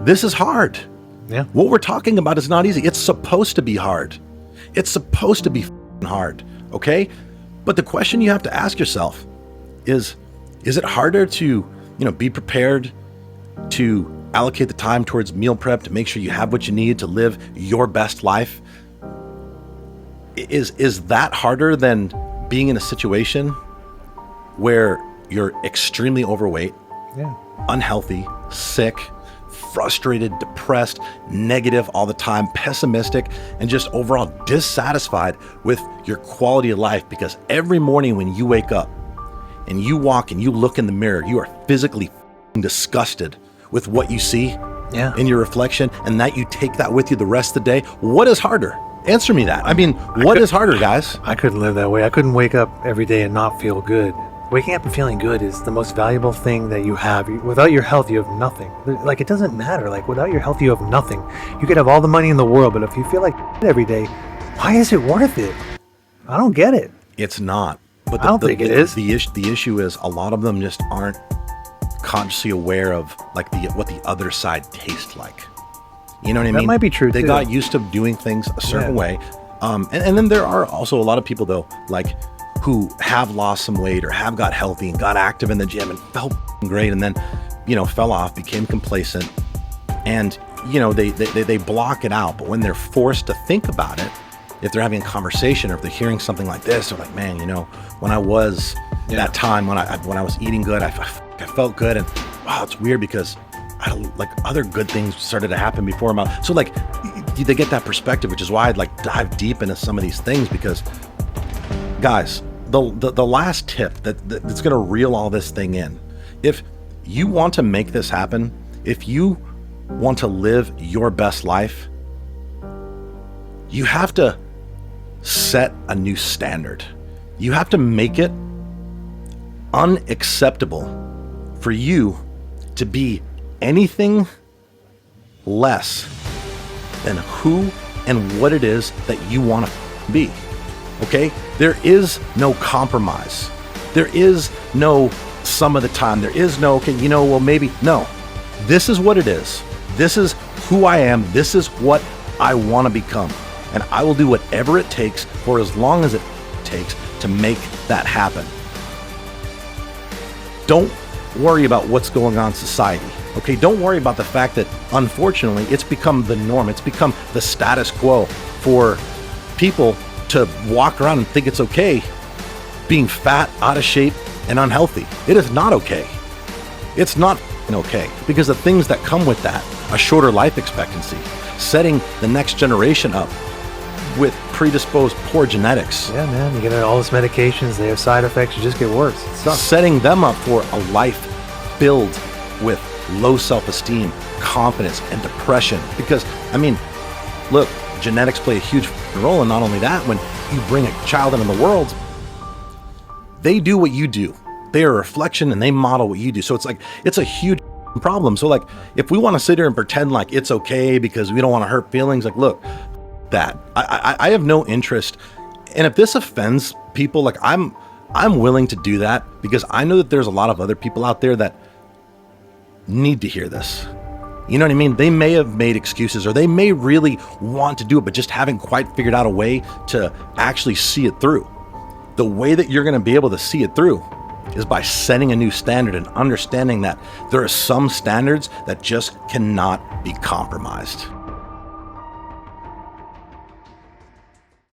This is hard. Yeah. What we're talking about is not easy. It's supposed to be hard. It's supposed to be hard, okay? But the question you have to ask yourself is it harder to, be prepared to allocate the time towards meal prep to make sure you have what you need to live your best life? Is that harder than being in a situation where you're extremely overweight, unhealthy, sick, frustrated, depressed, negative all the time, pessimistic, and just overall dissatisfied with your quality of life? Because every morning when you wake up and you walk and you look in the mirror, you are physically disgusted with what you see in your reflection, and that you take that with you the rest of the day. What is harder? Answer me that. I mean, what is harder, guys? I couldn't live that way. I couldn't wake up every day and not feel good. Waking up and feeling good is the most valuable thing that you have. Without your health, you have nothing. Like, it doesn't matter. Like, without your health, you have nothing. You could have all the money in the world, but if you feel like every day, why is it worth it? I don't get it. It's not. But I don't think it is. The issue is a lot of them just aren't consciously aware of what the other side tastes like. You know what I mean? That might be true, They too. got used to doing things a certain way. And then there are also a lot of people, though, who have lost some weight or have got healthy and got active in the gym and felt great, and then, fell off, became complacent, and, they block it out. But when they're forced to think about it, if they're having a conversation or if they're hearing something like this, they're like, man, when I was that time when I was eating good, I felt good, and wow, it's weird because other good things started to happen before my. So they get that perspective, which is why I'd dive deep into some of these things, because guys, the last tip that's going to reel all this thing in, if you want to make this happen, if you want to live your best life, you have to set a new standard. You have to make it unacceptable for you to be anything less than who and what it is that you want to be. Okay? There is no compromise. There is no some of the time. There is no, maybe. No. This is what it is. This is who I am. This is what I want to become. And I will do whatever it takes for as long as it takes to make that happen. Don't worry about what's going on in society. Okay, don't worry about the fact that, unfortunately, it's become the norm. It's become the status quo for people to walk around and think it's okay being fat, out of shape, and unhealthy. It is not okay. It's not okay, because the things that come with that, a shorter life expectancy, setting the next generation up with predisposed poor genetics. Yeah, man, you get all those medications, they have side effects, you just get worse. It sucks. Setting them up for a life filled with low self-esteem, confidence, and depression. Because, look, genetics play a huge role, and not only that, when you bring a child into the world, they do what you do. They are a reflection and they model what you do. So it's a huge problem. So if we want to sit here and pretend like it's okay because we don't want to hurt feelings, look, that I have no interest. And if this offends people, I'm willing to do that, because I know that there's a lot of other people out there that need to hear this. You know what I mean? They may have made excuses, or they may really want to do it, but just haven't quite figured out a way to actually see it through. The way that you're going to be able to see it through is by setting a new standard and understanding that there are some standards that just cannot be compromised.